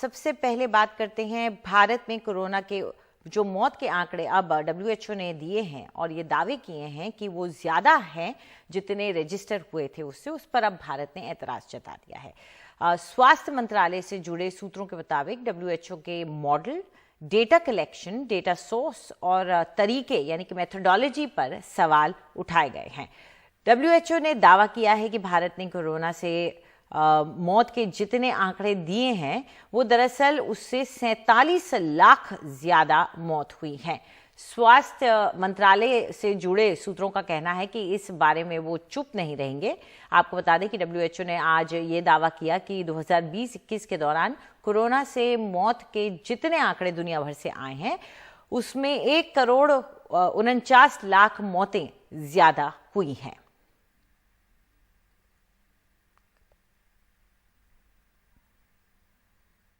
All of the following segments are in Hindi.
सबसे पहले बात करते हैं भारत में कोरोना के जो मौत के आंकड़े अब WHO ने दिए हैं और ये दावे किए हैं कि वो ज्यादा हैं जितने रजिस्टर हुए थे उससे, उस पर अब भारत ने ऐतराज जता दिया है। स्वास्थ्य मंत्रालय से जुड़े सूत्रों के मुताबिक WHO के model, data collection, data source और तरीके यानी कि मेथोडोलॉजी पर सवाल उठाए गए हैं। WHO ने दावा किया है कि भारत ने कोरोना से मौत के जितने आंकड़े दिए हैं वो दरअसल उससे 47 लाख ज्यादा मौत हुई हैं। स्वास्थ्य मंत्रालय से जुड़े सूत्रों का कहना है कि इस बारे में वो चुप नहीं रहेंगे। आपको बता दें कि WHO ने आज ये दावा किया कि 2020-21 के दौरान कोरोना से मौत के जितने आंकड़े दुनिया भर से आए हैं उसमें 1,49 लाख मौतें ज्यादा हुई हैं।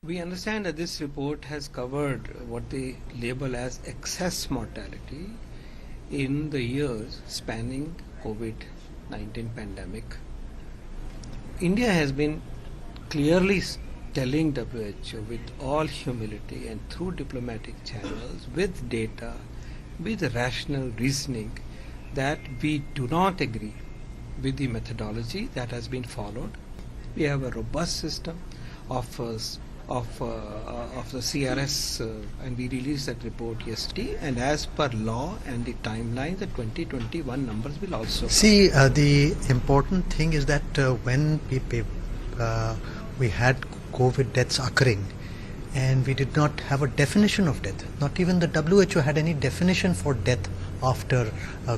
We understand that this report has covered what they label as excess mortality in the years spanning COVID-19 pandemic. India has been clearly telling WHO with all humility and through diplomatic channels, with data, with rational reasoning, that we do not agree with the methodology that has been followed. We have a robust system of the CRS and we released that report yesterday, and as per law and the timeline the 2021 numbers will also see the important thing is that when we had COVID deaths occurring and we did not have a definition of death, not even the WHO had any definition for death after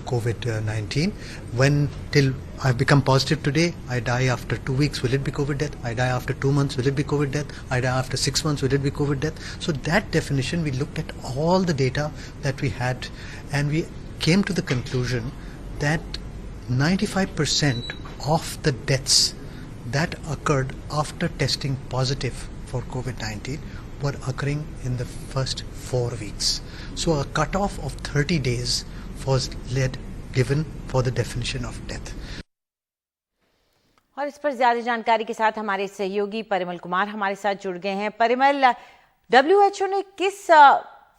COVID-19. When till I've become positive today, I die after 2 weeks, will it be COVID death? I die after 2 months, will it be COVID death? I die after 6 months, will it be COVID death? So that definition, we looked at all the data that we had and we came to the conclusion that 95% of the deaths that occurred after testing positive for COVID-19 were occurring in the first 4 weeks. So a cutoff of 30 days was given for the definition of death. और इस पर ज्यादा जानकारी के साथ हमारे सहयोगी परिमल कुमार हमारे साथ जुड़ गए हैं। परिमल, WHO ने किस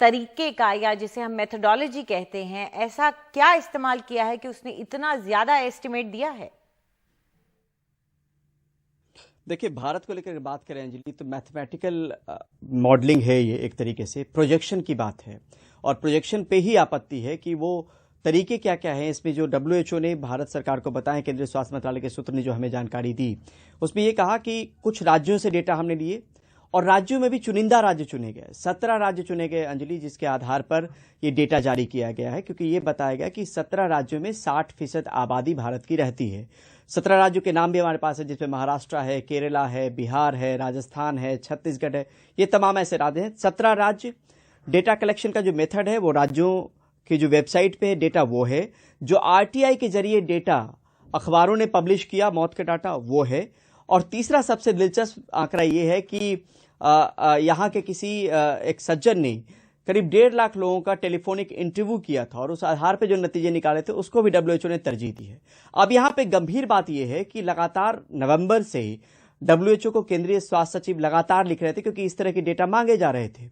तरीके का, या जिसे हम मेथोडोलॉजी कहते हैं, ऐसा क्या इस्तेमाल किया है कि उसने इतना ज्यादा एस्टिमेट दिया है? देखिए, भारत को लेकर बात करें अंजलि, तो मैथमेटिकल मॉडलिंग है, ये एक तरीके से प्रोजेक्शन की बात है और प्रोजेक्शन पे ही आपत्ति है कि वो तरीके क्या क्या हैं। इसमें जो WHO ने भारत सरकार को बताया, केंद्रीय स्वास्थ्य मंत्रालय के सूत्र ने जो हमें जानकारी दी, उसमें ये कहा कि कुछ राज्यों से डेटा हमने लिए और राज्यों में भी चुनिंदा राज्य चुने गए, 17 राज्य चुने गए अंजलि, जिसके आधार पर ये डेटा जारी किया गया है, क्योंकि ये बताया गया कि 17 राज्यों में 60% आबादी भारत की रहती है। 17 राज्यों के नाम भी हमारे पास है, जिसमें महाराष्ट्र है, केरला है, बिहार है, राजस्थान है, छत्तीसगढ़ है, ये तमाम ऐसे राज्य हैं। 17 राज्य। डेटा कलेक्शन का जो मेथड है वो राज्यों की जो वेबसाइट पे है डेटा वो है, जो RTI के जरिए डेटा अखबारों ने पब्लिश किया मौत के डाटा वो है, और तीसरा सबसे दिलचस्प आंकड़ा ये है कि यहाँ के किसी एक सज्जन ने करीब 1.5 लाख लोगों का टेलीफोनिक इंटरव्यू किया था और उस आधार पे जो नतीजे निकाले थे उसको भी WHO ने तरजीह दी है। अब यहाँ पे गंभीर बात यह है कि लगातार नवंबर से WHO को केंद्रीय स्वास्थ्य सचिव लगातार लिख रहे थे, क्योंकि इस तरह के डेटा मांगे जा रहे थे।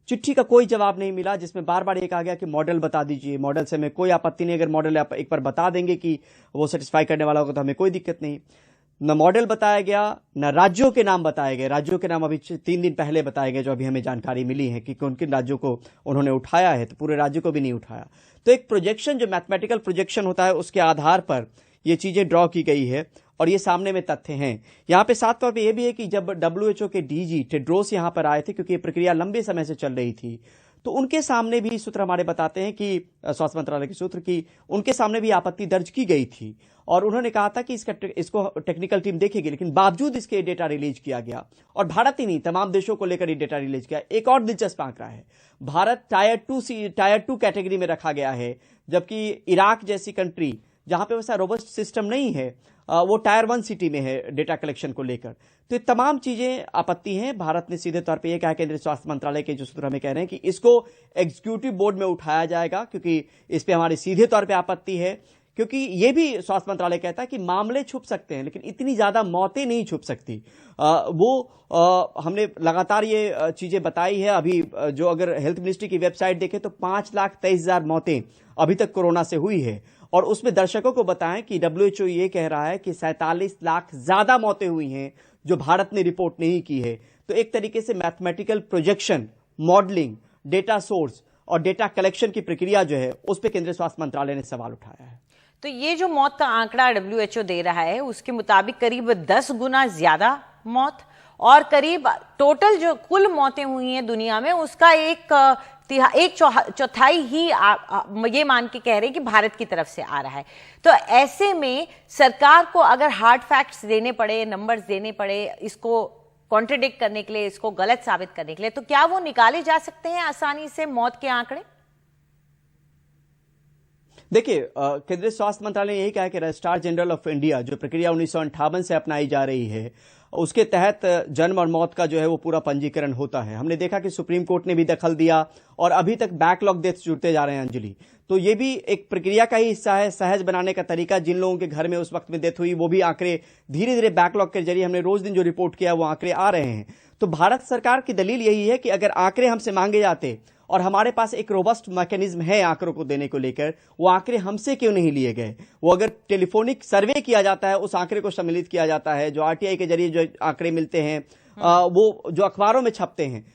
चिट्ठी का कोई जवाब नहीं मिला, जिसमें बार बार ये कहा गया कि मॉडल बता दीजिए। मॉडल से हमें कोई आपत्ति नहीं, अगर मॉडल आप एक बार बता देंगे कि वो सेटिस्फाई करने वाला होगा तो हमें कोई दिक्कत नहीं। न मॉडल बताया गया, न राज्यों के नाम बताए गए। राज्यों के नाम अभी 3 दिन पहले बताए गए, जो अभी हमें जानकारी मिली है कि किन किन राज्यों को उन्होंने उठाया है, तो पूरे राज्यों को भी नहीं उठाया। तो एक प्रोजेक्शन, जो मैथमेटिकल प्रोजेक्शन होता है, उसके आधार पर ये चीजें ड्रॉ की गई है और ये सामने में तथ्य हैं। यहाँ पे साथ तौर पे ये भी है कि जब WHO के DG टेड्रोस यहाँ पर आए थे, क्योंकि ये प्रक्रिया लंबे समय से चल रही थी, तो उनके सामने भी सूत्र हमारे बताते हैं कि स्वास्थ्य मंत्रालय के सूत्र की उनके सामने भी आपत्ति दर्ज की गई थी और उन्होंने कहा था कि इसको टेक्निकल टीम देखेगी, लेकिन बावजूद इसके डेटा रिलीज किया गया और भारत ही नहीं तमाम देशों को लेकर ये डेटा रिलीज किया। एक और दिलचस्प आंकड़ा है, भारत टायर 2 कैटेगरी में रखा गया है, जबकि इराक जैसी कंट्री जहां पे वैसा रोबस्ट सिस्टम नहीं है, वो टायर 1 सिटी में है डेटा कलेक्शन को लेकर। तो ये तमाम चीजें आपत्ति हैं। भारत ने सीधे तौर पे ये कहा, केंद्रीय स्वास्थ्य मंत्रालय के जो सूत्र हमें कह रहे हैं कि इसको एग्जीक्यूटिव बोर्ड में उठाया जाएगा, क्योंकि इस पे हमारी सीधे तौर पे आपत्ति है क्योंकि ये भी स्वास्थ्य मंत्रालय कहता है कि मामले छुप सकते हैं लेकिन इतनी ज्यादा मौतें नहीं छुप सकती। हमने लगातार ये चीजें बताई है। अभी जो अगर हेल्थ मिनिस्ट्री की वेबसाइट देखें तो 5,23,000 मौतें अभी तक कोरोना से हुई है, और उसमें दर्शकों को बताएं कि WHO ये कह रहा है कि 47 लाख ज्यादा मौतें हुई हैं जो भारत ने रिपोर्ट नहीं की है। तो एक तरीके से mathematical projection, modelling, data source और डेटा कलेक्शन की प्रक्रिया जो है उस पर केंद्रीय स्वास्थ्य मंत्रालय ने सवाल उठाया है। तो ये जो मौत का आंकड़ा WHO दे रहा है उसके मुताबिक करीब 10 गुना ज्यादा मौत, और करीब टोटल जो कुल मौतें हुई हैं दुनिया में उसका एक चौथाई ही ये मान के कह रहे हैं कि भारत की तरफ से आ रहा है। तो ऐसे में सरकार को अगर हार्ड फैक्ट्स देने पड़े, नंबर्स देने पड़े इसको कॉन्ट्रडिक्ट करने के लिए, इसको गलत साबित करने के लिए, तो क्या वो निकाले जा सकते हैं आसानी से मौत के आंकड़े? देखिए, केंद्रीय स्वास्थ्य मंत्रालय ने यही कहा कि रजिस्ट्रार जनरल ऑफ इंडिया जो प्रक्रिया 1958 से अपनाई जा रही है उसके तहत जन्म और मौत का जो है वो पूरा पंजीकरण होता है। हमने देखा कि सुप्रीम कोर्ट ने भी दखल दिया और अभी तक बैकलॉग डेथ्स जुड़ते जा रहे हैं अंजलि। तो ये भी एक प्रक्रिया का ही हिस्सा है, सहज बनाने का तरीका। जिन लोगों के घर में उस वक्त में डेथ हुई वो भी आंकड़े धीरे धीरे बैकलॉग के जरिए हमने रोज दिन जो रिपोर्ट किया वो आंकड़े आ रहे हैं। तो भारत सरकार की दलील यही है कि अगर आंकड़े हमसे मांगे जाते और हमारे पास एक रोबस्ट मैकेनिज्म है आंकड़ों को देने को लेकर, वो आंकड़े हमसे क्यों नहीं लिए गए? वो अगर टेलीफोनिक सर्वे किया जाता है, उस आंकड़े को सम्मिलित किया जाता है, जो RTI के जरिए जो आंकड़े मिलते हैं वो जो अखबारों में छपते हैं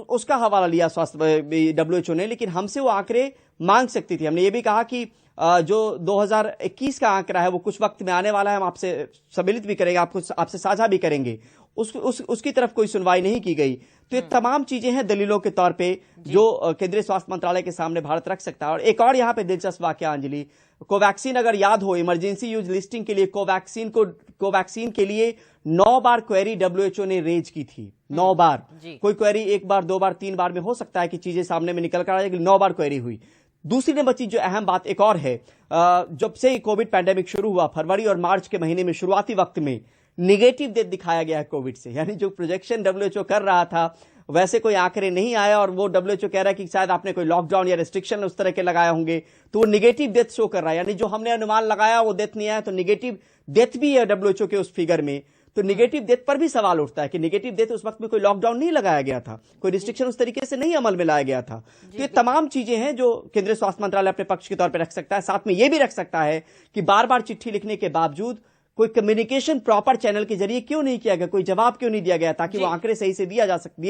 उसका हवाला लिया स्वास्थ्य WHO ने, लेकिन हमसे वो आंकड़े मांग सकती थी। हमने ये भी कहा कि जो 2021 का आंकड़ा है वो कुछ वक्त में आने वाला है, हम आपसे सम्मिलित भी करेंगे, आपसे साझा भी करेंगे। उसकी तरफ कोई सुनवाई नहीं की गई। तो ये तमाम चीजें हैं दलीलों के तौर पे जो केंद्रीय स्वास्थ्य मंत्रालय के सामने भारत रख सकता है। और एक और यहाँ पे दिलचस्प वाकया अंजलि, कोवैक्सीन अगर याद हो, इमरजेंसी यूज लिस्टिंग के लिए कोवैक्सीन के लिए 9 बार क्वेरी WHO ने रेज की थी। 9 बार, कोई क्वेरी 1 बार 2 बार 3 बार में हो सकता है कि चीजें सामने में निकल कर आ जाए, 9 बार क्वेरी हुई। दूसरी नंबर चीज जो अहम बात एक और है, जब से कोविड पैंडेमिक शुरू हुआ फरवरी और मार्च के महीने में शुरुआती वक्त में निगेटिव डेथ दिखाया गया है कोविड से, यानी जो प्रोजेक्शन WHO कर रहा था वैसे कोई आंकड़े नहीं आए, और वो WHO कह रहा है कि शायद आपने कोई लॉकडाउन या रेस्ट्रिक्शन उस तरह के लगाए होंगे, तो वो निगेटिव डेथ शो कर रहा है। यानी जो हमने अनुमान लगाया वो डेथ नहीं आया, तो निगेटिव डेथ भी है WHO के उस फिगर में। तो निगेटिव डेथ पर भी सवाल उठता है कि निगेटिव डेथ उस वक्त में कोई लॉकडाउन नहीं लगाया गया था, कोई रिस्ट्रिक्शन उस तरीके से नहीं अमल में लाया गया था। तो ये तमाम चीजें हैं जो केंद्रीय स्वास्थ्य मंत्रालय अपने पक्ष के तौर पर रख सकता है। साथ में ये भी रख सकता है कि बार बार चिट्ठी लिखने के बावजूद कोई कम्युनिकेशन प्रॉपर चैनल के जरिए क्यों नहीं किया गया, कोई जवाब क्यों नहीं दिया गया ताकि वो आंकड़े सही से दिए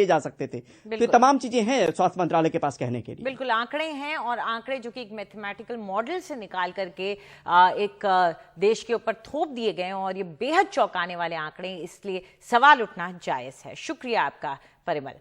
जा सकते थे। तो तमाम चीजें हैं स्वास्थ्य मंत्रालय के पास कहने के लिए। बिल्कुल आंकड़े हैं, और आंकड़े जो कि एक मैथमेटिकल मॉडल से निकाल करके एक देश के ऊपर थोप दिए गए, और ये बेहद चौंकाने वाले आंकड़े, इसलिए सवाल उठना जायज है। शुक्रिया आपका परिमल।